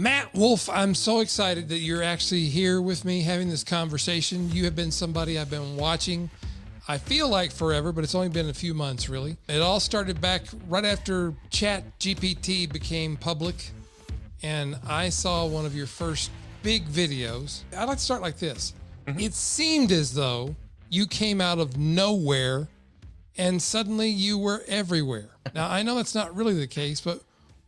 Matt Wolfe, I'm so excited that you're actually here with me having this conversation. You have been somebody I've been watching, I feel like forever, but it's only been a few months really. It all started back right after Chat GPT became public, and I saw one of your first big videos. I'd like to start like this. It seemed as though you came out of nowhere and suddenly you were everywhere. Now, I know that's not really the case, but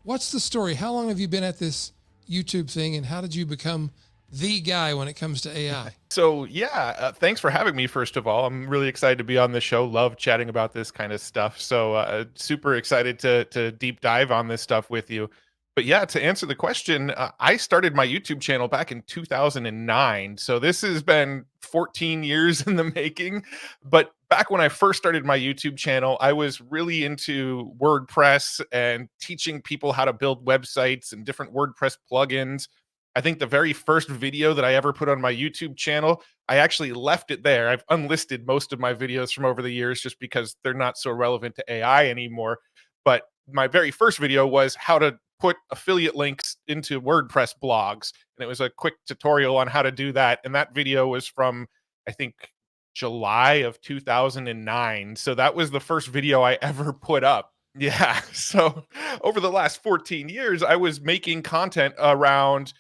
what's the story? How long have you been at this YouTube thing, and how did you become the guy when it comes to AI? So yeah, thanks for having me. First of all, I'm really excited to be on the show. Love chatting about this kind of stuff. So super excited to deep dive on this stuff with you. But yeah, to answer the question, I started my YouTube channel back in 2009. So this has been 14 years in the making. But back when I first started my YouTube channel, I was really into WordPress and teaching people how to build websites and different WordPress plugins. I think the very first video that I ever put on my YouTube channel, I actually left it there. I've unlisted most of my videos from over the years just because they're not so relevant to AI anymore. But my very first video was how to put affiliate links into WordPress blogs. And it was a quick tutorial on how to do that. And that video was from, I think, July of 2009. So that was the first video I ever put up. Yeah. So over the last 14 years, I was making content around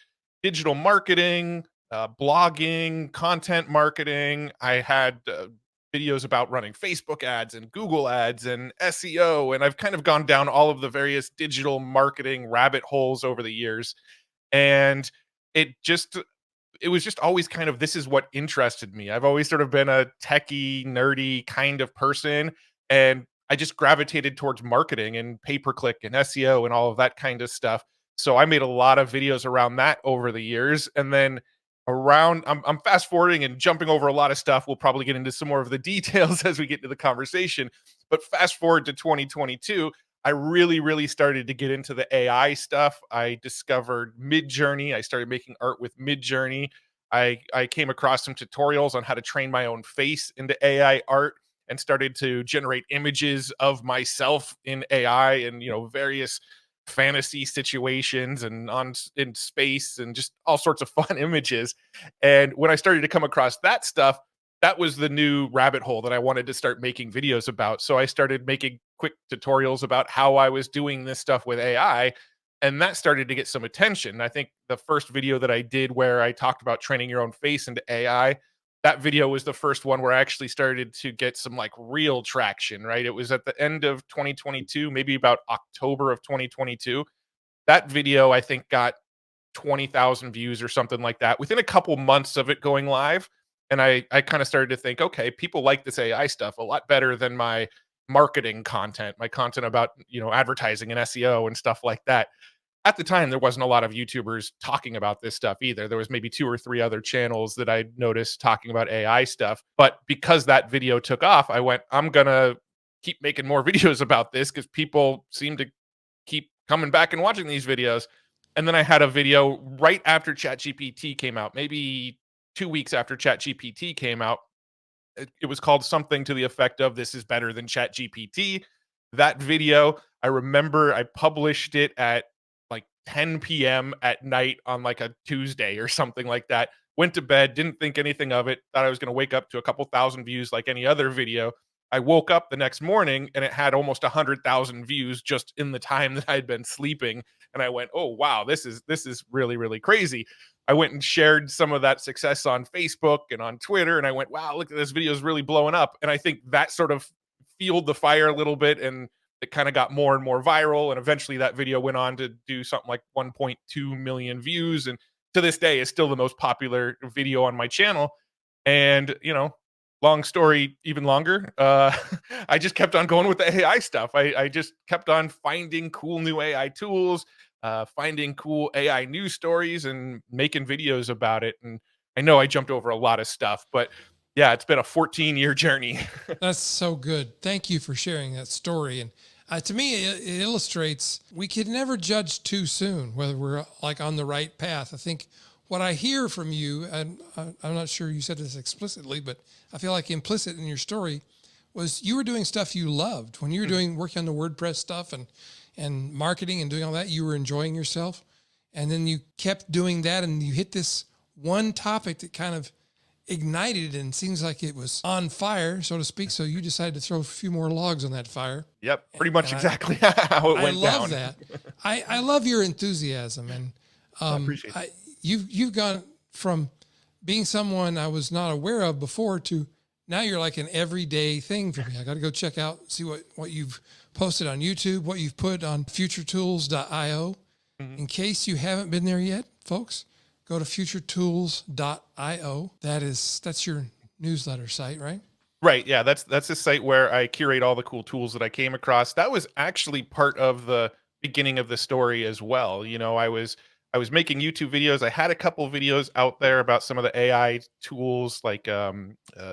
digital marketing, blogging, content marketing. I had videos about running Facebook ads and Google ads and SEO. And I've kind of gone down all of the various digital marketing rabbit holes over the years. And it just, it was just always kind of this is what interested me. I've always sort of been a techie, nerdy kind of person. And I just gravitated towards marketing and pay per click and SEO and all of that kind of stuff. So I made a lot of videos around that over the years. And then I'm fast forwarding and jumping over a lot of stuff. We'll probably get into some more of the details as we get to the conversation. But fast forward to 2022, I really started to get into the AI stuff. I discovered Mid-Journey. I started making art with Mid-Journey. I came across some tutorials on how to train my own face into AI art and started to generate images of myself in AI and, various fantasy situations and in space and just all sorts of fun images. And when I started to come across that stuff, that was the new rabbit hole that I wanted to start making videos about. So I started making quick tutorials about how I was doing this stuff with AI. And that started to get some attention. I think the first video that I did where I talked about training your own face into AI, that video was the first one where I actually started to get some like real traction, right? It was at the end of 2022, maybe about October of 2022. That video, I think, got 20,000 views or something like that within a couple months of it going live. And I kind of started to think, okay, people like this AI stuff a lot better than my marketing content, my content about, advertising and SEO and stuff like that. At the time, there wasn't a lot of YouTubers talking about this stuff either. There was maybe 2 or 3 other channels that I noticed talking about AI stuff. But because that video took off, I went, I'm gonna keep making more videos about this because people seem to keep coming back and watching these videos. And then I had a video right after ChatGPT came out, maybe 2 weeks after ChatGPT came out. It was called something to the effect of "This is better than ChatGPT." That video, I remember I published it at like 10 p.m. at night on like a Tuesday or something like that. Went to bed, didn't think anything of it, thought I was going to wake up to a couple thousand views like any other video. I woke up the next morning and it had almost 100,000 views just in the time that I'd been sleeping. And I went, "Oh wow, this is really crazy." I went and shared some of that success on Facebook and on Twitter, and I went, "Wow, look at this video is really blowing up." And I think that sort of fueled the fire a little bit, and it kind of got more and more viral. And eventually, that video went on to do something like 1.2 million views, and to this day, is still the most popular video on my channel. And long story even longer, I just kept on going with the AI stuff. I just kept on finding cool new AI tools, finding cool AI news stories and making videos about it. And I know I jumped over a lot of stuff, but yeah, it's been a 14-year journey. That's so good. Thank you for sharing that story. And to me, it illustrates we can never judge too soon whether we're like on the right path. I think what I hear from you, and I'm not sure you said this explicitly, but I feel like implicit in your story was you were doing stuff you loved when you were working on the WordPress stuff and marketing and doing all that. You were enjoying yourself. And then you kept doing that and you hit this one topic that kind of ignited and seems like it was on fire, so to speak. So you decided to throw a few more logs on that fire. Yep, pretty much And exactly how it I went love down. that. I love your enthusiasm, and I appreciate it. you've gone from being someone I was not aware of before to now you're like an everyday thing for me. I got to go check out, see what you've posted on YouTube, what you've put on FutureTools.io. Mhm. In case you haven't been there yet, folks, go to FutureTools.io. That's your newsletter site, right? Right. Yeah. That's a site where I curate all the cool tools that I came across. That was actually part of the beginning of the story as well. I was making YouTube videos. I had a couple videos out there about some of the AI tools like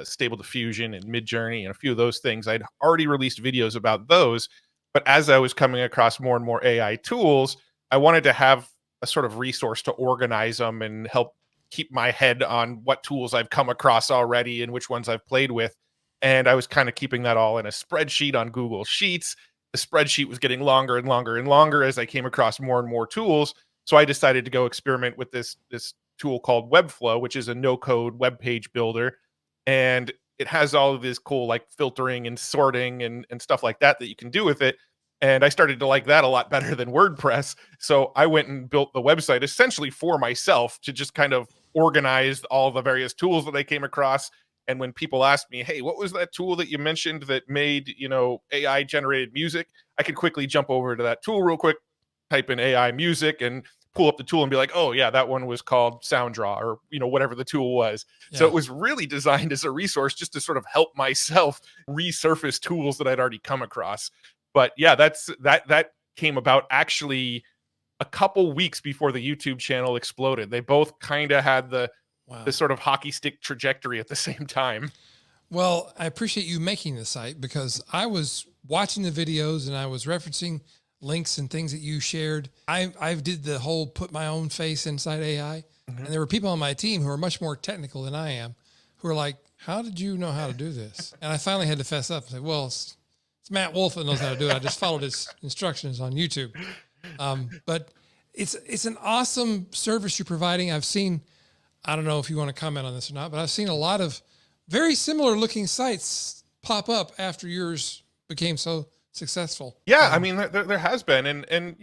Stable Diffusion and Midjourney and a few of those things. I'd already released videos about those, but as I was coming across more and more AI tools, I wanted to have a sort of resource to organize them and help keep my head on what tools I've come across already and which ones I've played with. And I was kind of keeping that all in a spreadsheet on Google Sheets. The spreadsheet was getting longer and longer and longer as I came across more and more tools. So I decided to go experiment with this tool called Webflow, which is a no-code web page builder, and it has all of this cool like filtering and sorting and stuff like that you can do with it. And I started to like that a lot better than WordPress. So I went and built the website essentially for myself to just kind of organize all the various tools that I came across. And when people asked me, hey, what was that tool that you mentioned that made, AI generated music? I could quickly jump over to that tool real quick, type in AI music and pull up the tool and be like, oh yeah, that one was called SoundDraw or, whatever the tool was. So Yeah. it was really designed as a resource just to sort of help myself resurface tools that I'd already come across. But yeah, that came about actually a couple weeks before the YouTube channel exploded. They both kind of had the Wow. sort of hockey stick trajectory at the same time. Well, I appreciate you making the site because I was watching the videos and I was referencing links and things that you shared. I did the whole put my own face inside AI, and there were people on my team who are much more technical than I am, who are like, "How did you know how to do this?" And I finally had to fess up and say, "Well, it's Matt Wolfe that knows how to do it. I just followed his instructions on YouTube." But it's an awesome service you're providing. I've seen. I don't know if you want to comment on this or not, but I've seen a lot of very similar looking sites pop up after yours became so successful. Yeah, I mean there has been, and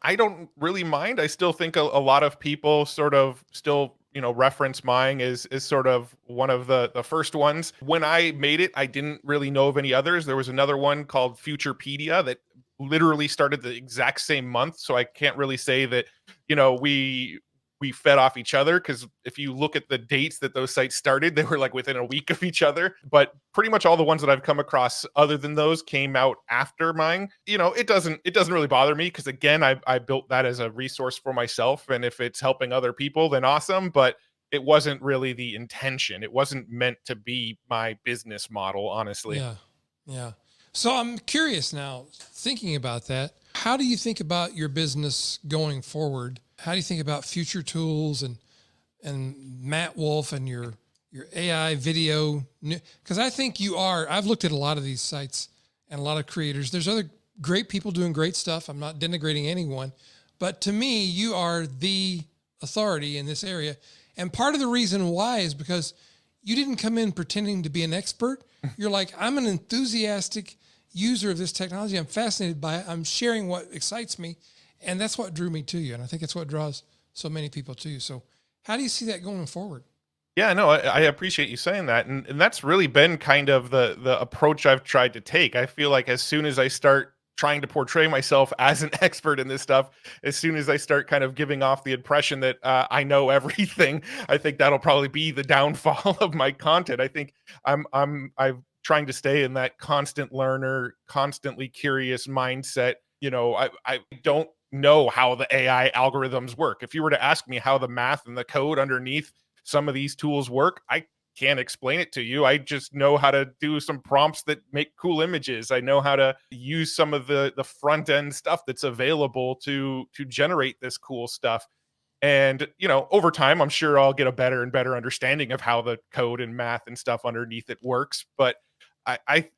I don't really mind. I still think a lot of people sort of still reference mine as sort of one of the first ones. When I made it, I didn't really know of any others. There was another one called Futurepedia that literally started the exact same month, so I can't really say that we fed off each other, because if you look at the dates that those sites started, they were like within a week of each other. But pretty much all the ones that I've come across other than those came out after mine. It doesn't really bother me, because again, I built that as a resource for myself, and if it's helping other people, then awesome. But it wasn't really the intention. It wasn't meant to be my business model, honestly. Yeah. Yeah. So I'm curious now, thinking about that. How do you think about your business going forward? How do you think about Future Tools and Matt Wolfe and your AI video? Because I think I've looked at a lot of these sites and a lot of creators. There's other great people doing great stuff. I'm not denigrating anyone, but to me, you are the authority in this area. And part of the reason why is because you didn't come in pretending to be an expert. You're like, I'm an enthusiastic user of this technology. I'm fascinated by it. I'm sharing what excites me. And that's what drew me to you. And I think it's what draws so many people to you. So how do you see that going forward? Yeah, no, I appreciate you saying that, and that's really been kind of the approach I've tried to take. I feel like as soon as I start trying to portray myself as an expert in this stuff, as soon as I start kind of giving off the impression that I know everything, I think that'll probably be the downfall of my content. I think I'm trying to stay in that constant learner, constantly curious mindset. I don't know how the AI algorithms work. If you were to ask me how the math and the code underneath some of these tools work, I can't explain it to you. I just know how to do some prompts that make cool images. I know how to use some of the front end stuff that's available to generate this cool stuff. And over time, I'm sure I'll get a better and better understanding of how the code and math and stuff underneath it works. But I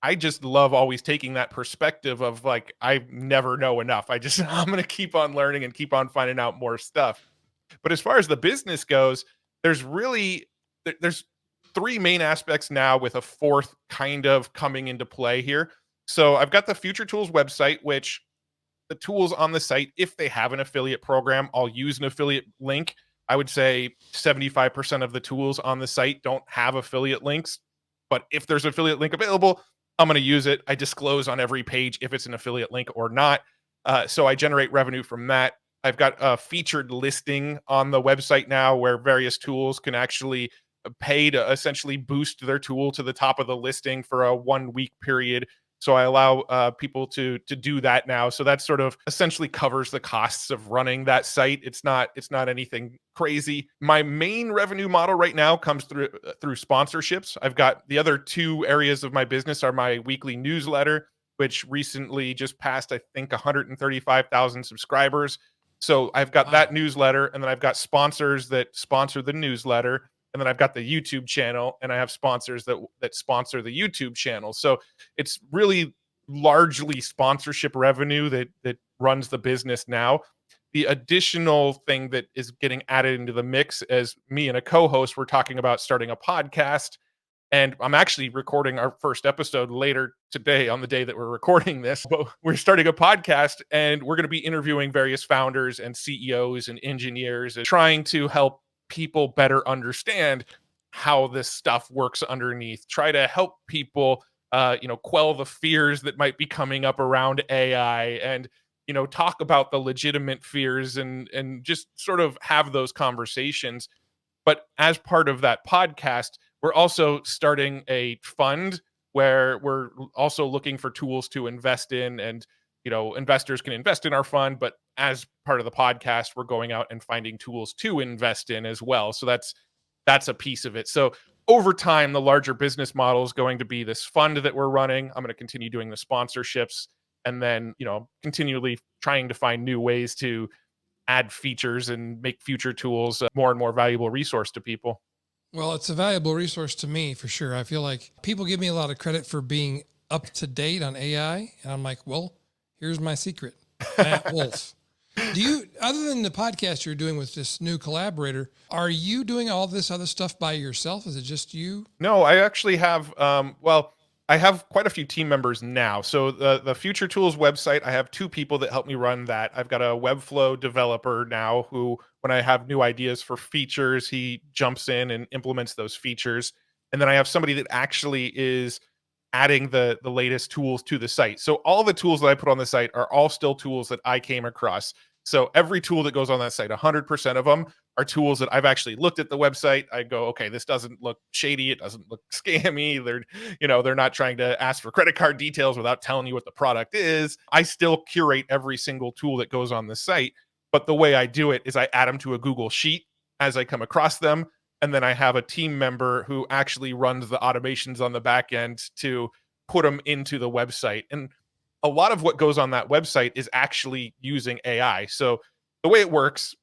I just love always taking that perspective of like, I never know enough. I'm going to keep on learning and keep on finding out more stuff. But as far as the business goes, there's really there's three main aspects now with a fourth kind of coming into play here. So I've got the FutureTools website, which the tools on the site, if they have an affiliate program, I'll use an affiliate link. I would say 75% of the tools on the site don't have affiliate links, but if there's an affiliate link available, I'm going to use it. I disclose on every page if it's an affiliate link or not. So I generate revenue from that. I've got a featured listing on the website now where various tools can actually pay to essentially boost their tool to the top of the listing for a 1 week period. So I allow people to do that now. So that sort of essentially covers the costs of running that site. It's not anything crazy. My main revenue model right now comes through sponsorships. I've got the other two areas of my business are my weekly newsletter, which recently just passed, I think, 135,000 subscribers. So I've got that newsletter, and then I've got sponsors that sponsor the newsletter. And then I've got the YouTube channel, and I have sponsors that sponsor the YouTube channel. So it's really largely sponsorship revenue that runs the business now. The additional thing that is getting added into the mix, as me and a co-host were talking about starting a podcast, and I'm actually recording our first episode later today on the day that we're recording this. But we're starting a podcast, and we're going to be interviewing various founders and CEOs and engineers and trying to help people better understand how this stuff works underneath, try to help people quell the fears that might be coming up around AI, and talk about the legitimate fears and just sort of have those conversations. But as part of that podcast, we're also starting a fund where we're also looking for tools to invest in, and investors can invest in our fund, but as part of the podcast, we're going out and finding tools to invest in as well. So that's a piece of it. So over time, the larger business model is going to be this fund that we're running. I'm going to continue doing the sponsorships, and then continually trying to find new ways to add features and make FutureTools a more and more valuable resource to people. Well, it's a valuable resource to me for sure. I feel like people give me a lot of credit for being up to date on AI, and I'm like, well, here's my secret, Matt Wolfe. Do you, other than the podcast you're doing with this new collaborator, are you doing all this other stuff by yourself? Is it just you? No, I actually have, I have quite a few team members now. So the FutureTools website, I have two people that help me run that. I've got a Webflow developer now who, when I have new ideas for features, he jumps in and implements those features. And then I have somebody that actually is adding the latest tools to the site. So all the tools that I put on the site are all still tools that I came across. So every tool that goes on that site, 100% of them are tools that I've actually looked at the website. I go, okay, this doesn't look shady. It doesn't look scammy. They're not trying to ask for credit card details without telling you what the product is. I still curate every single tool that goes on the site. But the way I do it is I add them to a Google Sheet as I come across them. And then I have a team member who actually runs the automations on the back end to put them into the website. And a lot of what goes on that website is actually using AI. So the way it works,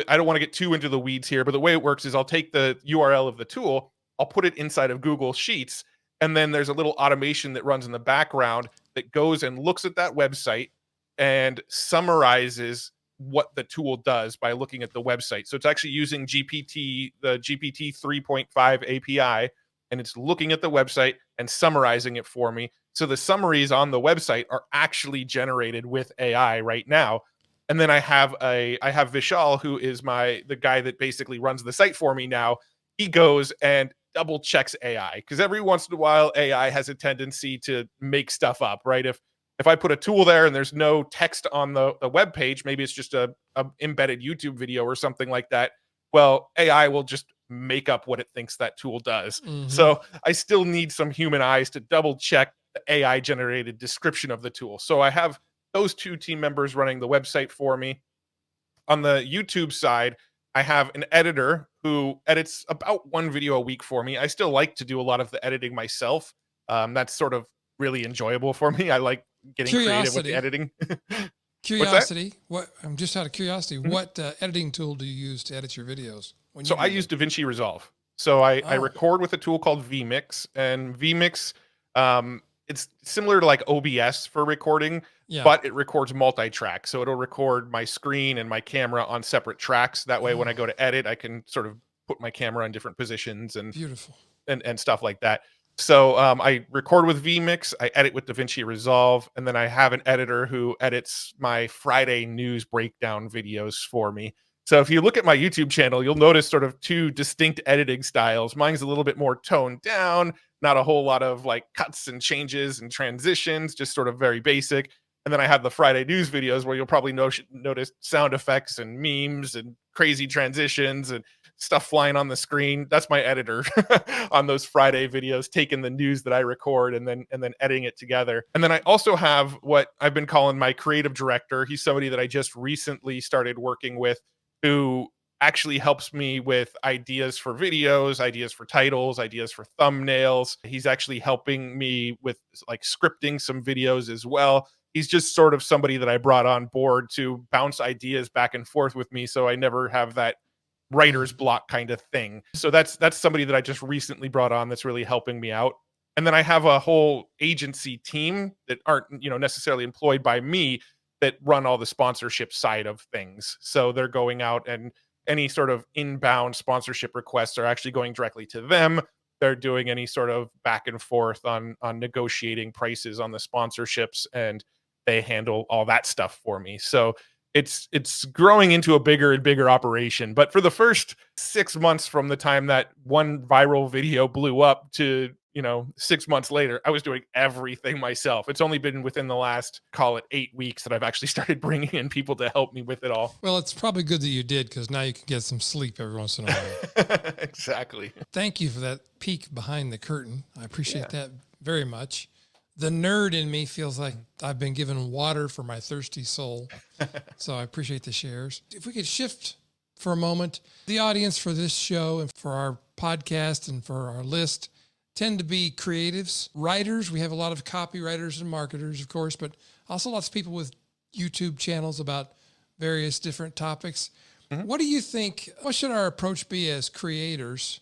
I don't want to get too into the weeds here, but the way it works is I'll take the URL of the tool, I'll put it inside of Google Sheets, and then there's a little automation that runs in the background that goes and looks at that website and summarizes what the tool does by looking at the website. So it's actually using the GPT 3.5 API, and it's looking at the website and summarizing it for me. So the summaries on the website are actually generated with AI right now. And then I have Vishal, who is the guy that basically runs the site for me now. He goes and double checks AI, because every once in a while AI has a tendency to make stuff up, right? If I put a tool there and there's no text on the web page, maybe it's just a embedded YouTube video or something like that. Well, AI will just make up what it thinks that tool does. Mm-hmm. So I still need some human eyes to double check the AI generated description of the tool. So I have those two team members running the website for me. On the YouTube side, I have an editor who edits about one video a week for me. I still like to do a lot of the editing myself. That's sort of really enjoyable for me. I like getting creative with the editing. Curiosity. I'm just out of curiosity. Mm-hmm. What editing tool do you use to edit your videos? I use DaVinci Resolve. So I record with a tool called vMix, and vMix it's similar to like OBS for recording, Yeah. but it records multi-track. So it'll record my screen and my camera on separate tracks. That way, when I go to edit, I can sort of put my camera in different positions and Beautiful. stuff like that. So I record with vMix, I edit with DaVinci Resolve, and then I have an editor who edits my Friday news breakdown videos for me. So if you look at my YouTube channel, you'll notice sort of two distinct editing styles. Mine's a little bit more toned down, not a whole lot of like cuts and changes and transitions, just sort of very basic. And then I have the Friday news videos where you'll probably notice sound effects and memes and crazy transitions and stuff flying on the screen. That's my editor on those Friday videos, taking the news that I record and then editing it together. And then I also have what I've been calling my creative director. He's somebody that I just recently started working with, who actually helps me with ideas for videos, ideas for titles, ideas for thumbnails. He's actually helping me with like scripting some videos as well. He's just sort of somebody that I brought on board to bounce ideas back and forth with me, so I never have that writer's block kind of thing. So that's somebody that I just recently brought on that's really helping me out. And then I have a whole agency team that aren't, necessarily employed by me, that run all the sponsorship side of things. So they're going out, and any sort of inbound sponsorship requests are actually going directly to them. They're doing any sort of back and forth on negotiating prices on the sponsorships, and they handle all that stuff for me. So it's growing into a bigger and bigger operation. But for the first 6 months from the time that one viral video blew up to 6 months later, I was doing everything myself. It's only been within the last, call it 8 weeks, that I've actually started bringing in people to help me with it all. Well, it's probably good that you did, because now you can get some sleep every once in a while. Exactly. Thank you for that peek behind the curtain. I appreciate that very much. The nerd in me feels like I've been given water for my thirsty soul. So I appreciate the shares. If we could shift for a moment, the audience for this show and for our podcast and for our list tend to be creatives, writers. We have a lot of copywriters and marketers, of course, but also lots of people with YouTube channels about various different topics. Mm-hmm. What do you think, what should our approach be as creators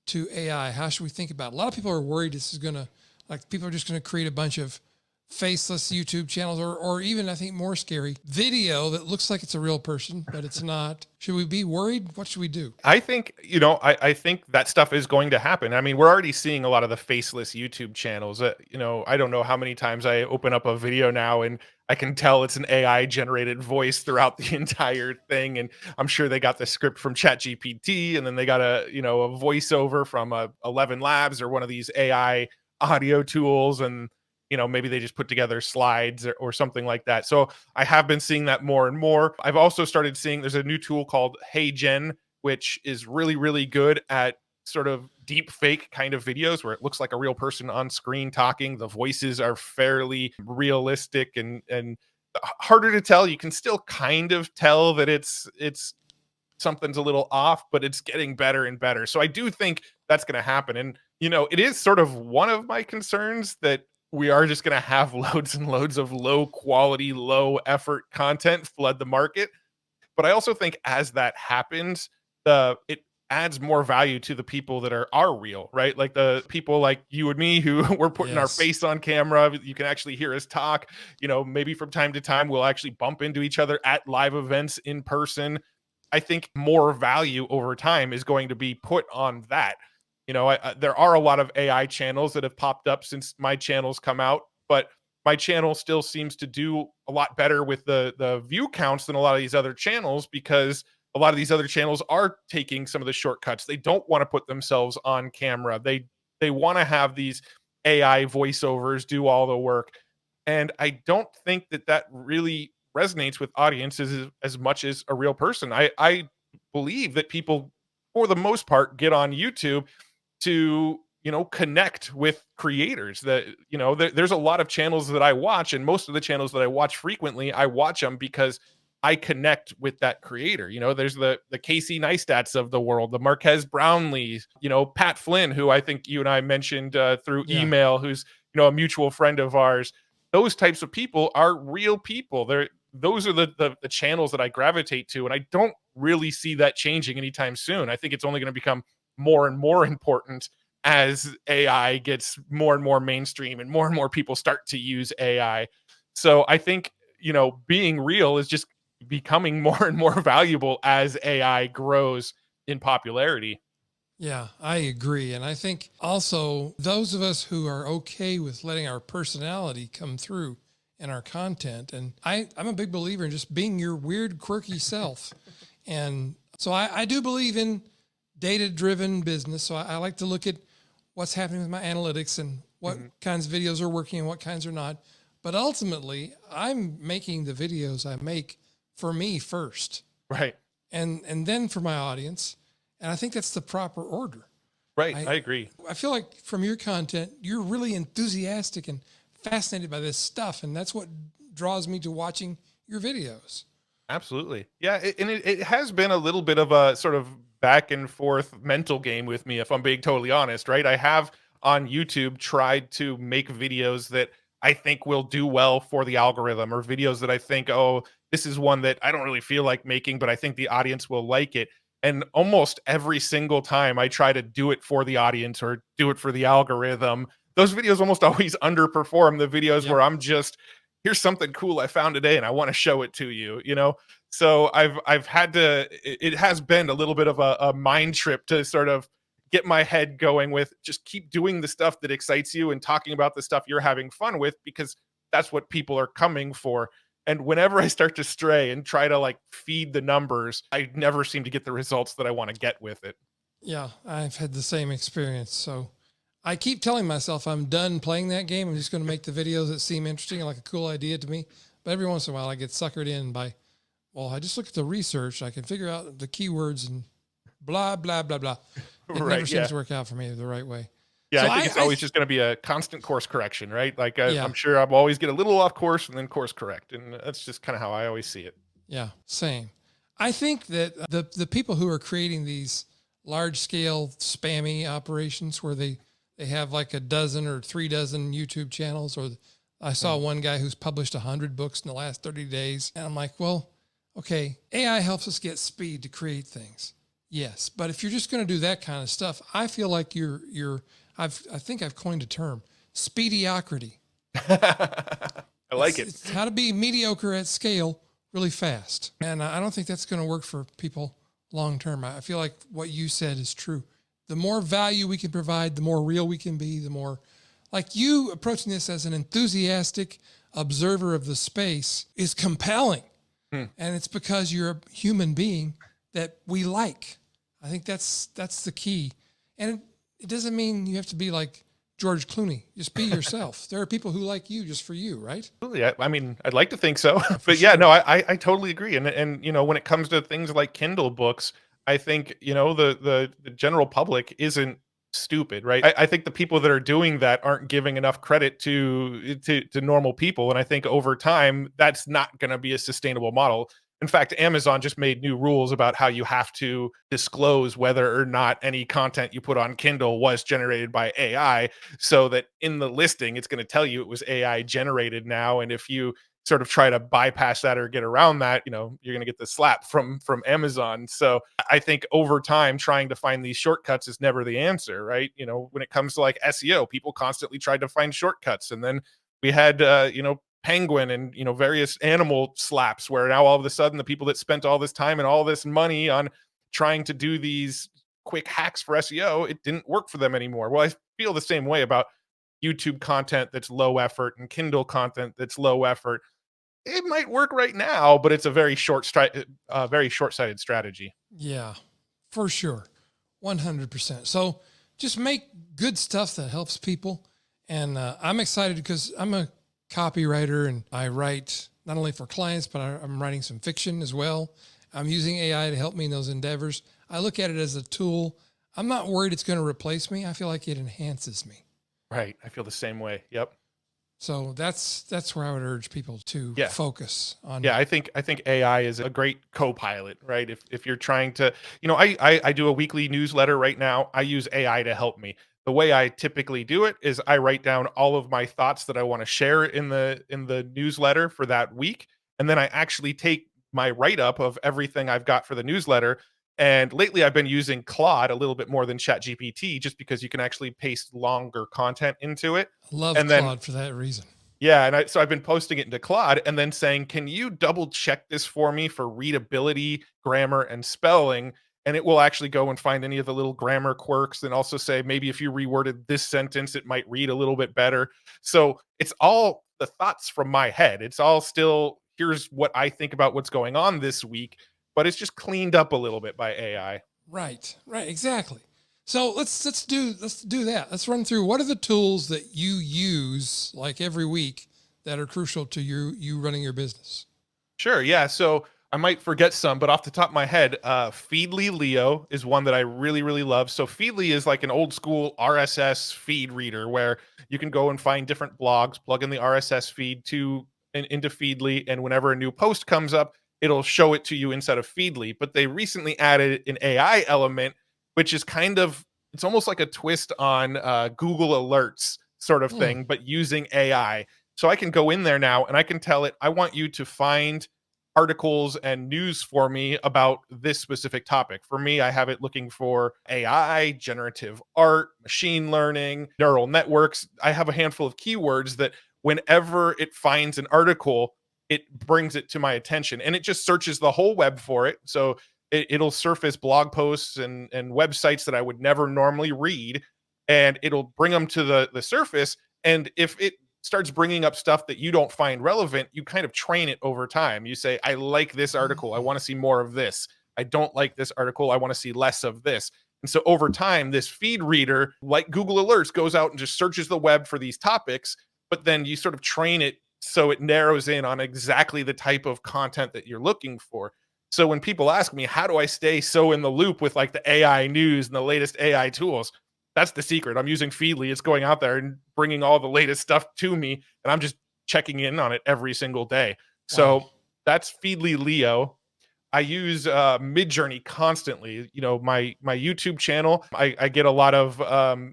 to AI? How should we think about it? A lot of people are worried this is going to, like, people are just going to create a bunch of faceless YouTube channels, or even, I think more scary, video that looks like it's a real person, but it's not. Should we be worried? What should we do? I think, I think that stuff is going to happen. I mean, we're already seeing a lot of the faceless YouTube channels. I don't know how many times I open up a video now and I can tell it's an AI generated voice throughout the entire thing. And I'm sure they got the script from ChatGPT, and then they got a voiceover from 11 Labs or one of these AI audio tools, and maybe they just put together slides or something like that. So I have been seeing that more and more. I've also started seeing there's a new tool called Hey Gen, which is really, really good at sort of deep fake kind of videos where it looks like a real person on screen talking. The voices are fairly realistic and harder to tell. You can still kind of tell that it's something's a little off, but it's getting better and better. So I do think that's going to happen. And, it is sort of one of my concerns that we are just going to have loads and loads of low quality, low effort content flood the market. But I also think as that happens, it adds more value to the people that are real, right? Like the people like you and me who we're putting our face on camera. You can actually hear us talk. Maybe from time to time, we'll actually bump into each other at live events in person. I think more value over time is going to be put on that. There are a lot of AI channels that have popped up since my channel's come out, but my channel still seems to do a lot better with the view counts than a lot of these other channels, because a lot of these other channels are taking some of the shortcuts. They don't want to put themselves on camera. They want to have these AI voiceovers do all the work. And I don't think that really resonates with audiences as much as a real person. I believe that people, for the most part, get on YouTube to connect with creators. That there's a lot of channels that I watch, and most of the channels that I watch frequently, I watch them because I connect with that creator. There's the Casey Neistats of the world, the Marquez Brownlees, Pat Flynn, who I think you and I mentioned through email, who's a mutual friend of ours. Those types of people are real people. Those are the channels that I gravitate to, and I don't really see that changing anytime soon. I think it's only going to become more and more important as AI gets more and more mainstream and more people start to use AI. So I think, being real is just becoming more and more valuable as AI grows in popularity. Yeah, I agree. And I think also those of us who are okay with letting our personality come through in our content. And I'm a big believer in just being your weird, quirky self. And so I do believe in data driven business. So I like to look at what's happening with my analytics and what kinds of videos are working and what kinds are not. But ultimately, I'm making the videos I make for me first, Right. and then for my audience. And I think that's the proper order. Right. I agree. I feel like from your content, you're really enthusiastic and fascinated by this stuff. And that's what draws me to watching your videos. Absolutely. Yeah. It has been a little bit of a sort of back and forth mental game with me, if I'm being totally honest, right? I have on YouTube tried to make videos that I think will do well for the algorithm, or videos that I think, oh, this is one that I don't really feel like making, but I think the audience will like it. And almost every single time I try to do it for the audience or do it for the algorithm, those videos almost always underperform the videos Yep. where I'm just, here's something cool I found today and I want to show it to you, So I've had to, it has been a little bit of a mind trip to sort of get my head going with just keep doing the stuff that excites you and talking about the stuff you're having fun with, because that's what people are coming for. And whenever I start to stray and try to like feed the numbers, I never seem to get the results that I want to get with it. Yeah, I've had the same experience. So I keep telling myself I'm done playing that game. I'm just going to make the videos that seem interesting and like a cool idea to me. But every once in a while, I get suckered in by, well, I just look at the research. I can figure out the keywords and blah, blah, blah, blah. It Right. never Yeah. seems to work out for me the right way. Yeah. So I think it's always just going to be a constant course correction, right? Like yeah, I'm sure I'm always get a little off course and then course correct. And that's just kind of how I always see it. yeah, same. I think that the people who are creating these large scale spammy operations where they have like a dozen or 3 dozen YouTube channels, or I saw one guy who's published 100 books in the last 30 days. And I'm like, well, okay, AI helps us get speed to create things. Yes. But if you're just going to do that kind of stuff, I feel like I think I've coined a term, speediocrity. I like it. It's how to be mediocre at scale really fast. And I don't think that's going to work for people long term. I feel like what you said is true. The more value we can provide, the more real we can be, the more like you approaching this as an enthusiastic observer of the space is compelling. And it's because you're a human being that we like. I think that's the key. And it doesn't mean you have to be like George Clooney. Just be yourself. There are people who like you just for you, right? Yeah, I mean, I'd like to think so, but yeah, no, I totally agree. And when it comes to things like Kindle books, I think the general public isn't stupid, right? I think the people that are doing that aren't giving enough credit to normal people, and I think over time that's not going to be a sustainable model. In fact, Amazon just made new rules about how you have to disclose whether or not any content you put on Kindle was generated by AI, so that in the listing it's going to tell you it was AI generated now. And if you sort of try to bypass that or get around that, you're going to get the slap from Amazon. So I think over time trying to find these shortcuts is never the answer, right? When it comes to like SEO, people constantly tried to find shortcuts, and then we had penguin and various animal slaps, where now all of a sudden the people that spent all this time and all this money on trying to do these quick hacks for SEO, it didn't work for them anymore. Well, I feel the same way about YouTube content that's low effort and Kindle content that's low effort. It might work right now, but it's a very very short-sighted strategy. Yeah, for sure. 100%. So just make good stuff that helps people. And I'm excited because I'm a copywriter and I write not only for clients, but I'm writing some fiction as well. I'm using AI to help me in those endeavors. I look at it as a tool. I'm not worried it's going to replace me. I feel like it enhances me. Right. I feel the same way. Yep. So that's where I would urge people to focus on. Yeah, I think AI is a great co-pilot, right? If you're trying to, I do a weekly newsletter right now. I use AI to help me. The way I typically do it is I write down all of my thoughts that I want to share in the newsletter for that week, and then I actually take my write-up of everything I've got for the newsletter And lately I've been using Claude a little bit more than ChatGPT just because you can actually paste longer content into it. I love And then Claude for that reason. yeah, and so I've been posting it into Claude and then saying, "Can you double check this for me for readability, grammar, and spelling?" And it will actually go and find any of the little grammar quirks and also say, maybe if you reworded this sentence, it might read a little bit better. So it's all the thoughts from my head. It's all still, here's what I think about what's going on this week, but it's just cleaned up a little bit by AI. Right, right, exactly. So let's do that. Let's run through what are the tools that you use like every week that are crucial to you running your business. Sure. Yeah. So I might forget some, but off the top of my head, Feedly Leo is one that I really, really love. So Feedly is like an old school RSS feed reader where you can go and find different blogs, plug in the RSS feed into Feedly, and whenever a new post comes up, it'll show it to you inside of Feedly. But they recently added an AI element, which is kind of, it's almost like a twist on Google Alerts sort of Hmm. thing, but using AI. So I can go in there now and I can tell it, I want you to find articles and news for me about this specific topic. For me, I have it looking for AI, generative art, machine learning, neural networks. I have a handful of keywords that whenever it finds an article, it brings it to my attention and it just searches the whole web for it. So it'll surface blog posts and websites that I would never normally read, and it'll bring them to the surface. And if it starts bringing up stuff that you don't find relevant, you kind of train it over time. You say, I like this article. I want to see more of this. I don't like this article. I want to see less of this. And so over time, this feed reader, like Google Alerts, goes out and just searches the web for these topics, but then you sort of train it so it narrows in on exactly the type of content that you're looking for. So when people ask me, how do I stay so in the loop with like the AI news and the latest AI tools? That's the secret. I'm using Feedly. It's going out there and bringing all the latest stuff to me, and I'm just checking in on it every single day. Wow. So that's Feedly Leo. I use Midjourney constantly. You know, my YouTube channel. I get a lot of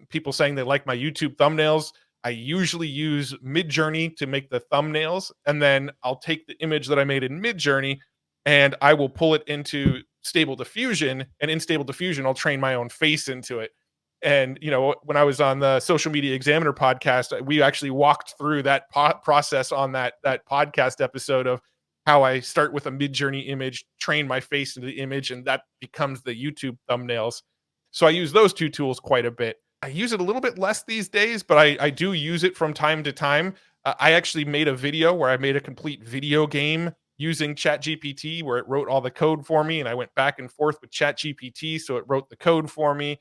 people saying they like my YouTube thumbnails. I usually use Midjourney to make the thumbnails, and then I'll take the image that I made in Midjourney, and I will pull it into Stable Diffusion. And in Stable Diffusion, I'll train my own face into it. And you know, when I was on the Social Media Examiner podcast, we actually walked through that process on that podcast episode of how I start with a Midjourney image, train my face into the image, and that becomes the YouTube thumbnails. So I use those two tools quite a bit. I use it a little bit less these days, but I do use it from time to time. I actually made a video where I made a complete video game using ChatGPT, where it wrote all the code for me, and I went back and forth with ChatGPT, so it wrote the code for me.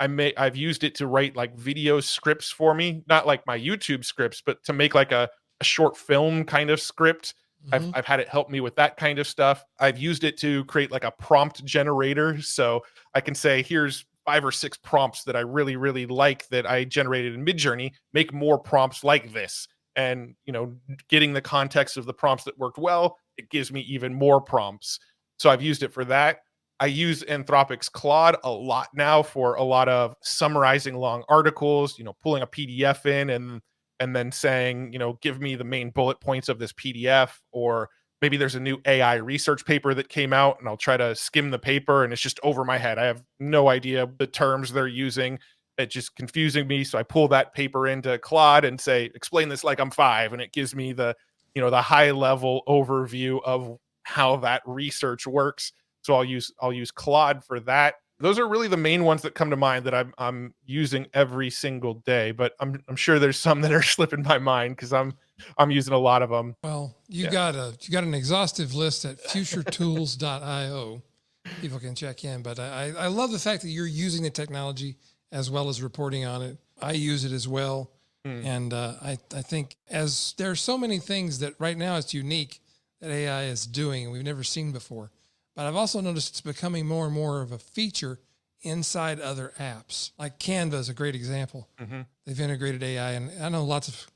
I've used it to write like video scripts for me, not like my YouTube scripts, but to make like a short film kind of script. Hmm. I've had it help me with that kind of stuff. I've used it to create like a prompt generator. So I can say, here's 5 or 6 prompts that I really, really like that I generated in Midjourney. Make more prompts like this. And, you know, getting the context of the prompts that worked well, it gives me even more prompts. So I've used it for that. I use Anthropic's Claude a lot now for a lot of summarizing long articles, you know, pulling a PDF in and then saying, you know, give me the main bullet points of this PDF, or maybe there's a new AI research paper that came out and I'll try to skim the paper and it's just over my head. I have no idea the terms they're using. It's just confusing me. So I pull that paper into Claude and say, explain this like I'm 5, and it gives me the, you know, the high level overview of how that research works. So I'll use Claude for that. Those are really the main ones that come to mind that I'm using every single day. But I'm sure there's some that are slipping my mind because I'm using a lot of them. Well, Yeah. you got an exhaustive list at FutureTools.io. People can check in, but I love the fact that you're using the technology as well as reporting on it. I use it as well, Mm. and I think as there are so many things that right now it's unique that AI is doing and we've never seen before. But I've also noticed it's becoming more and more of a feature inside other apps. Like Canva is a great example. Mm-hmm. They've integrated AI, and I know lots of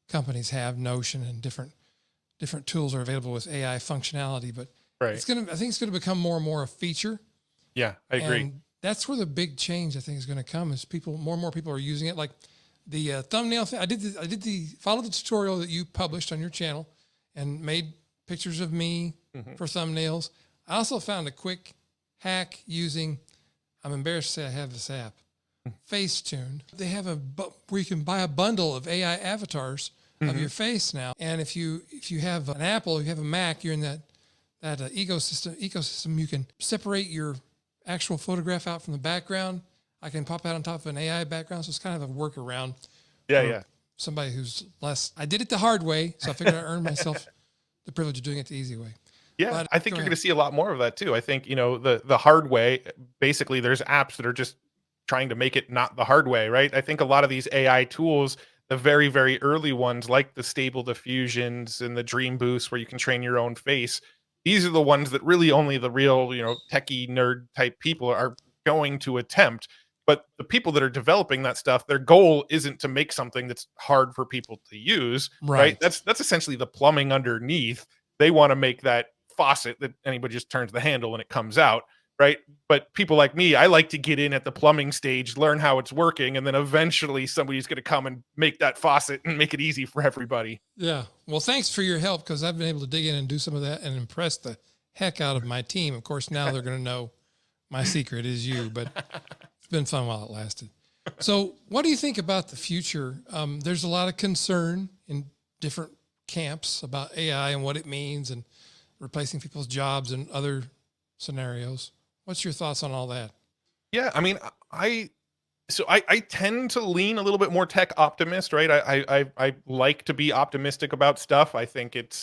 companies have Notion and different tools are available with AI functionality. But Right. I think it's gonna become more and more a feature. Yeah, I agree. And that's where the big change I think is going to come is more and more people are using it. Like the thumbnail thing. I followed the tutorial that you published on your channel and made pictures of me Mhm. for thumbnails. I also found a quick hack using, I'm embarrassed to say I have this app, Facetune. They have where you can buy a bundle of AI avatars of your face now. And if you have an Apple, you have a Mac, you're in that ecosystem, you can separate your actual photograph out from the background. I can pop out on top of an AI background. So it's kind of a workaround. Yeah. Somebody who's less, I did it the hard way. So I figured I earned myself the privilege of doing it the easy way. Yeah, But I think you're going to see a lot more of that too. I think, the hard way, basically there's apps that are just trying to make it not the hard way, right? I think a lot of these AI tools, the very, very early ones like the Stable Diffusions and the Dream Boost where you can train your own face, these are the ones that really only the real, techie nerd type people are going to attempt. But the people that are developing that stuff, their goal isn't to make something that's hard for people to use, right? That's essentially the plumbing underneath. They want to make that faucet that anybody just turns the handle and it comes out, right? But people like me, I like to get in at the plumbing stage, learn how it's working, and then eventually somebody's going to come and make that faucet and make it easy for everybody. Yeah. Well, thanks for your help, because I've been able to dig in and do some of that and impress the heck out of my team. Of course, now they're going to know my secret is you, but it's been fun while it lasted. So what do you think about the future? There's a lot of concern in different camps about AI and what it means and replacing people's jobs and other scenarios. What's your thoughts on all that? Yeah, I mean, I tend to lean a little bit more tech optimist, right? I like to be optimistic about stuff. I think it's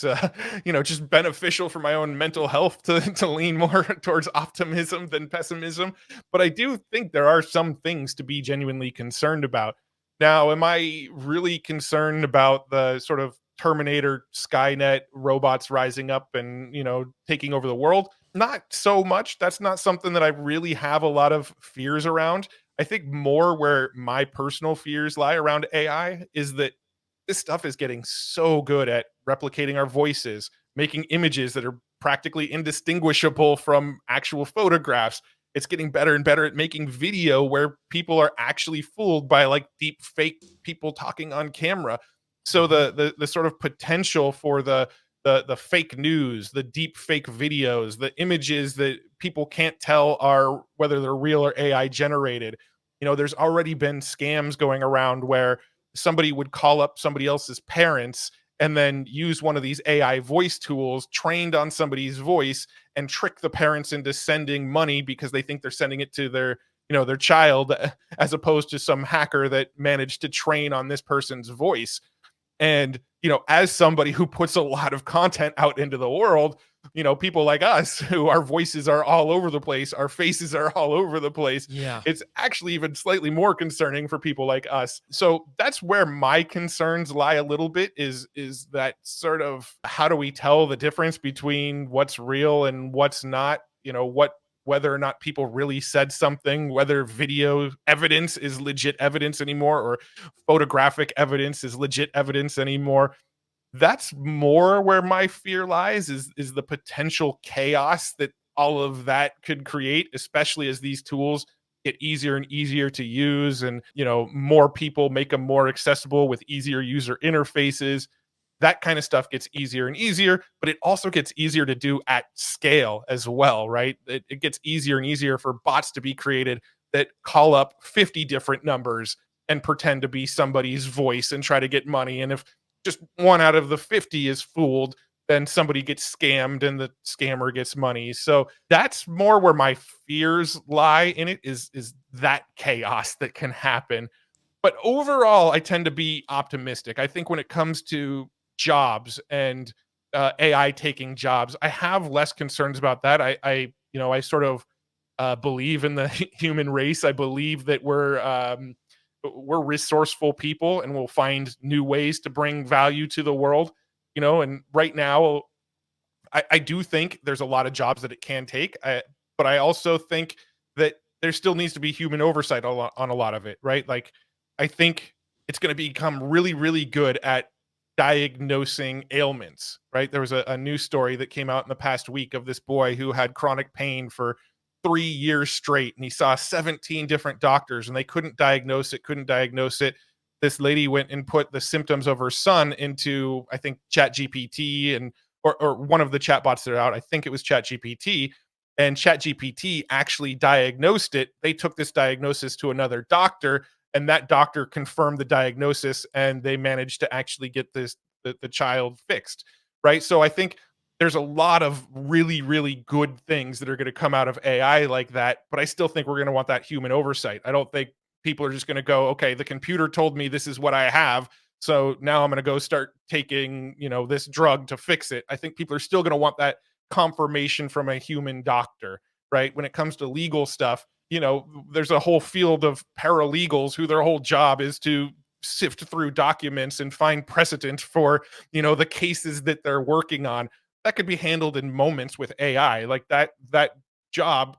just beneficial for my own mental health to lean more towards optimism than pessimism. But I do think there are some things to be genuinely concerned about. Now, am I really concerned about the sort of Terminator, Skynet, robots rising up and, taking over the world? Not so much. That's not something that I really have a lot of fears around. I think more where my personal fears lie around AI is that this stuff is getting so good at replicating our voices, making images that are practically indistinguishable from actual photographs. It's getting better and better at making video where people are actually fooled by like deep fake people talking on camera. So the sort of potential for the fake news, the deep fake videos, the images that people can't tell are whether they're real or AI generated. There's already been scams going around where somebody would call up somebody else's parents and then use one of these AI voice tools trained on somebody's voice and trick the parents into sending money because they think they're sending it to their child, as opposed to some hacker that managed to train on this person's voice. And, as somebody who puts a lot of content out into the world, people like us who our voices are all over the place, our faces are all over the place. Yeah. It's actually even slightly more concerning for people like us. So that's where my concerns lie a little bit is that sort of, how do we tell the difference between what's real and what's not? Whether or not people really said something, whether video evidence is legit evidence anymore or photographic evidence is legit evidence anymore. That's more where my fear lies is the potential chaos that all of that could create, especially as these tools get easier and easier to use and, more people make them more accessible with easier user interfaces. That kind of stuff gets easier and easier, but it also gets easier to do at scale as well, right? It gets easier and easier for bots to be created that call up 50 different numbers and pretend to be somebody's voice and try to get money. And if just one out of the 50 is fooled, then somebody gets scammed and the scammer gets money. So that's more where my fears lie in it is that chaos that can happen. But overall, I tend to be optimistic. I think when it comes to jobs and AI taking jobs, I have less concerns about that. I sort of believe in the human race. I believe that we're resourceful people and we'll find new ways to bring value to the world. And right now, I do think there's a lot of jobs that it can take, but I also think that there still needs to be human oversight on a lot of it, right? Like, I think it's going to become really, really good at diagnosing ailments, right? There was a news story that came out in the past week of this boy who had chronic pain for 3 years straight, and he saw 17 different doctors, and they couldn't diagnose it. This lady went and put the symptoms of her son into, I think, Chat GPT or one of the chatbots that are out. I think it was Chat GPT, and ChatGPT actually diagnosed it, they took this diagnosis to another doctor, and that doctor confirmed the diagnosis, and they managed to actually get the child fixed, right? So I think there's a lot of really, really good things that are going to come out of AI like that, but I still think we're going to want that human oversight. I don't think people are just going to go, okay, the computer told me this is what I have, so now I'm going to go start taking, this drug to fix it. I think people are still going to want that confirmation from a human doctor, right? When it comes to legal stuff, there's a whole field of paralegals who their whole job is to sift through documents and find precedent for, the cases that they're working on. That could be handled in moments with AI. Like that job,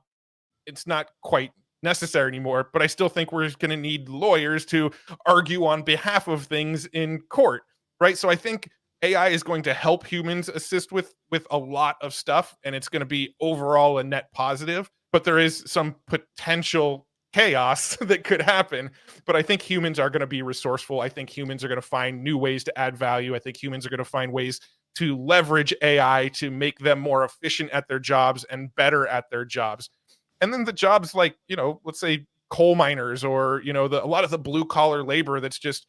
it's not quite necessary anymore, but I still think we're going to need lawyers to argue on behalf of things in court, right? So I think AI is going to help humans assist with a lot of stuff, and it's going to be overall a net positive, but there is some potential chaos that could happen. But I think humans are going to be resourceful. I think humans are going to find new ways to add value. I think humans are going to find ways to leverage AI to make them more efficient at their jobs and better at their jobs. And then the jobs like, let's say coal miners, or, a lot of the blue collar labor that's just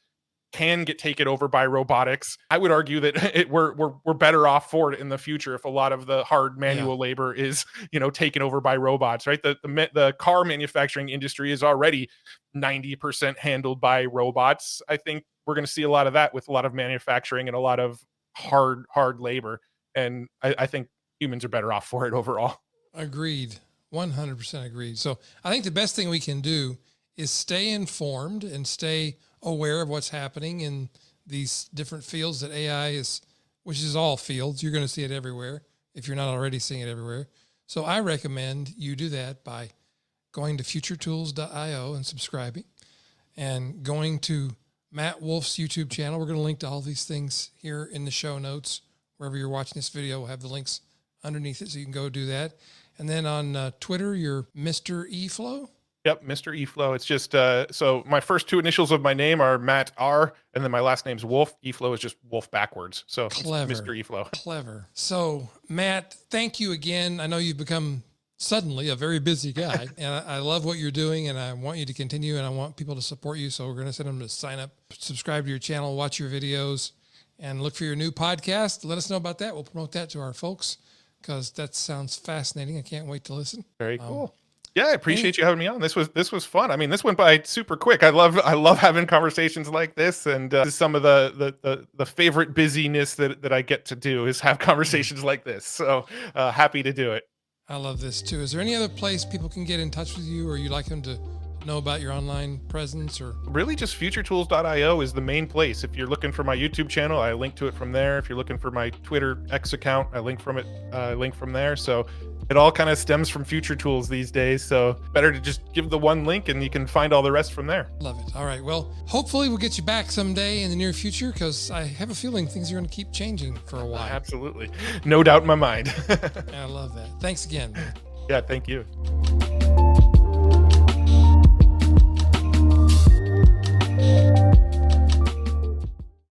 can get taken over by robotics. I would argue that we're better off for it in the future if a lot of the hard manual labor is, taken over by robots, right? The car manufacturing industry is already 90% handled by robots. I think we're going to see a lot of that with a lot of manufacturing and a lot of hard labor. And I think humans are better off for it overall. Agreed. 100% agreed. So I think the best thing we can do is stay informed and stay aware of what's happening in these different fields that AI is, which is all fields. You're going to see it everywhere if you're not already seeing it everywhere. So I recommend you do that by going to FutureTools.io and subscribing, and going to Matt Wolfe's YouTube channel. We're going to link to all these things here in the show notes. Wherever you're watching this video, we'll have the links underneath it, so you can go do that. And then on Twitter, you're Mr. eFlow. Yep, Mr. eFlow. It's just, so my first two initials of my name are Matt R, and then my last name's Wolfe. eFlow is just Wolf backwards. So Clever. Mr. eFlow. Clever. So, Matt, thank you again. I know you've become suddenly a very busy guy, and I love what you're doing, and I want you to continue, and I want people to support you. So we're going to send them to sign up, subscribe to your channel, watch your videos, and look for your new podcast. Let us know about that. We'll promote that to our folks, because that sounds fascinating. I can't wait to listen. Very cool. Yeah, I appreciate you having me on. This was fun. I mean, this went by super quick. I love having conversations like this, and this is some of the favorite busyness that I get to do is have conversations like this. So happy to do it. I love this too. Is there any other place people can get in touch with you, or you'd like them to know about your online presence? Or really just FutureTools.io is the main place. If you're looking for my YouTube channel, I link to it from there. If you're looking for my Twitter X account, I link from there. So it all kind of stems from FutureTools these days. So better to just give the one link and you can find all the rest from there. Love it. All right. Well, hopefully we'll get you back someday in the near future, because I have a feeling things are going to keep changing for a while. Absolutely. No doubt in my mind. I love that. Thanks again. Yeah, thank you.